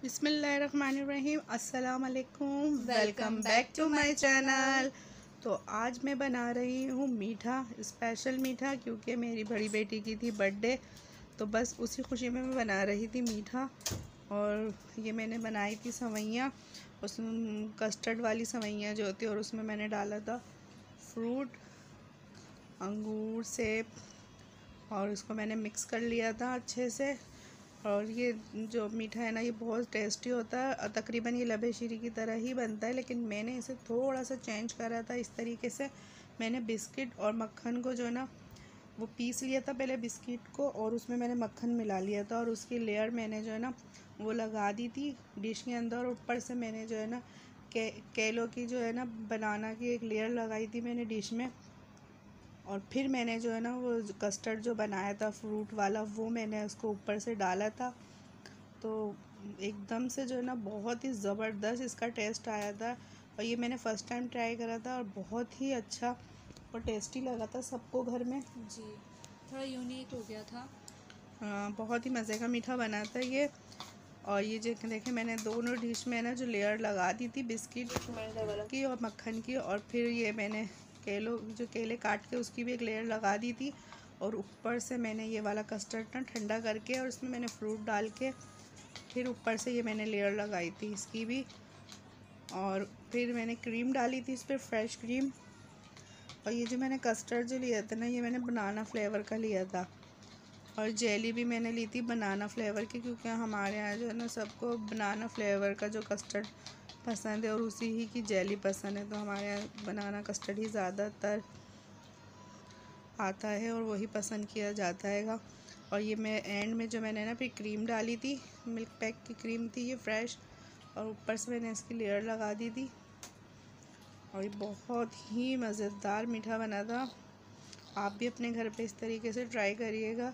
बिस्मिल्लाहिर्रहमानिर्रहीम। अस्सलाम वालेकुम। Welcome back to my channel. तो आज मैं बना रही हूँ मीठा, स्पेशल मीठा, क्योंकि मेरी बड़ी बेटी की थी बर्थडे। तो बस उसी खुशी में मैं बना रही थी मीठा। और ये मैंने बनाई थी सवैयाँ, उसमें कस्टर्ड वाली सवैयाँ जो होती है, और उसमें मैंने डाला था फ्रूट, अंगूर, सेब, और इसको मैंने मिक्स कर लिया था अच्छे से। और ये जो मीठा है ना, ये बहुत टेस्टी होता है और तकरीबन ये लबे शीरी की तरह ही बनता है, लेकिन मैंने इसे थोड़ा सा चेंज करा था। इस तरीके से मैंने बिस्किट और मक्खन को जो है ना वो पीस लिया था पहले बिस्किट को, और उसमें मैंने मक्खन मिला लिया था, और उसकी लेयर मैंने जो है ना वो लगा दी थी डिश के अंदर। और ऊपर से मैंने जो है ना केलों की जो है ना बनाना की एक लेयर लगाई थी मैंने डिश में। और फिर मैंने जो है ना वो कस्टर्ड जो बनाया था फ्रूट वाला, वो मैंने उसको ऊपर से डाला था। तो एकदम से जो है ना बहुत ही ज़बरदस्त इसका टेस्ट आया था। और ये मैंने फ़र्स्ट टाइम ट्राई करा था और बहुत ही अच्छा और टेस्टी लगा था सबको घर में। जी, थोड़ा यूनिक हो गया था। बहुत ही मज़े का मीठा बना था ये। और ये जो देखें, मैंने दोनों डिश में ना जो लेयर लगा दी थी बिस्किट की और मक्खन की, और फिर ये मैंने केले काट के उसकी भी एक लेयर लगा दी थी। और ऊपर से मैंने ये वाला कस्टर्ड ना ठंडा करके और इसमें मैंने फ्रूट डाल के फिर ऊपर से ये मैंने लेयर लगाई थी इसकी भी। और फिर मैंने क्रीम डाली थी इस पर, फ्रेश क्रीम। और ये जो मैंने कस्टर्ड जो लिया था ना, ये मैंने बनाना फ्लेवर का लिया था। और जेली भी मैंने ली थी बनाना फ्लेवर की, क्योंकि हमारे यहाँ जो है ना सबको बनाना फ्लेवर का जो कस्टर्ड पसंद है और उसी ही की जेली पसंद है। तो हमारे यहाँ बनाना कस्टर्ड ही ज़्यादातर आता है और वही पसंद किया जाता है। और ये मैं एंड में जो मैंने ना फिर क्रीम डाली थी, मिल्क पैक की क्रीम थी ये फ्रेश, और ऊपर से मैंने इसकी लेयर लगा दी थी। और ये बहुत ही मज़ेदार मीठा बना था। आप भी अपने घर पे इस तरीके से ट्राई करिएगा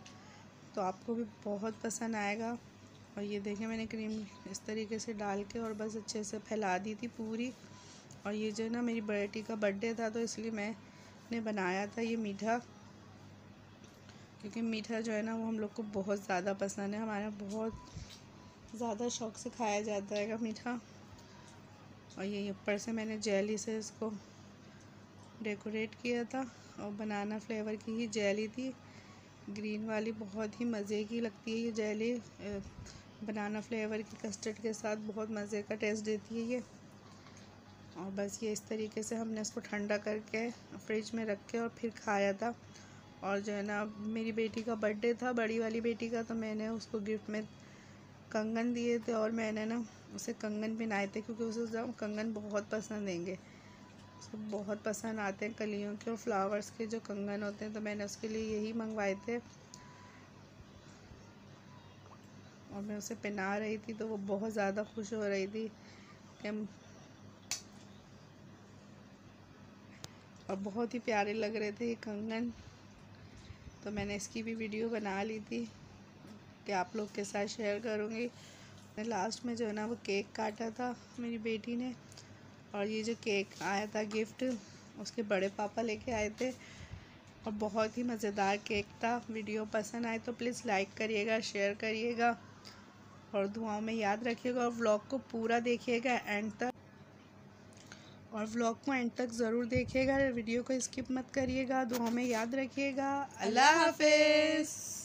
तो आपको भी बहुत पसंद आएगा। और ये देखें, मैंने क्रीम इस तरीके से डाल के और बस अच्छे से फैला दी थी पूरी। और ये जो है ना मेरी बेटी का बर्थडे था, तो इसलिए मैंने बनाया था ये मीठा, क्योंकि मीठा जो है ना वो हम लोग को बहुत ज़्यादा पसंद है। हमारे बहुत ज़्यादा शौक़ से खाया जाता है मीठा। और ये ऊपर से मैंने जेली से इसको डेकोरेट किया था, और बनाना फ्लेवर की ही जेली थी, ग्रीन वाली, बहुत ही मज़े की लगती है ये जेली। बनाना फ्लेवर की कस्टर्ड के साथ बहुत मज़े का टेस्ट देती है ये। और बस ये इस तरीके से हमने इसको ठंडा करके फ्रिज में रख के और फिर खाया था। और जो है ना मेरी बेटी का बर्थडे था, बड़ी वाली बेटी का, तो मैंने उसको गिफ्ट में कंगन दिए थे, और मैंने ना उसे कंगन पहनाए थे, क्योंकि उसे कंगन बहुत पसंद आएंगे, उसको बहुत पसंद आते हैं कलियों के और फ्लावर्स के जो कंगन होते हैं। तो मैंने उसके लिए यही मंगवाए थे और मैं उसे पहना रही थी, तो वो बहुत ज़्यादा खुश हो रही थी कि और बहुत ही प्यारे लग रहे थे ये कंगन। तो मैंने इसकी भी वीडियो बना ली थी कि आप लोग के साथ शेयर करूँगी। मैं लास्ट में जो है ना वो केक काटा था मेरी बेटी ने, और ये जो केक आया था गिफ्ट, उसके बड़े पापा लेके आए थे, और बहुत ही मज़ेदार केक था। वीडियो पसंद आए तो प्लीज़ लाइक करिएगा, शेयर करिएगा, और दुआओं में याद रखिएगा। और व्लॉग को पूरा देखिएगा एंड तक, और व्लॉग को एंड तक ज़रूर देखिएगा, वीडियो को स्किप मत करिएगा। दुआओं में याद रखिएगा। अल्लाह हाफिज़।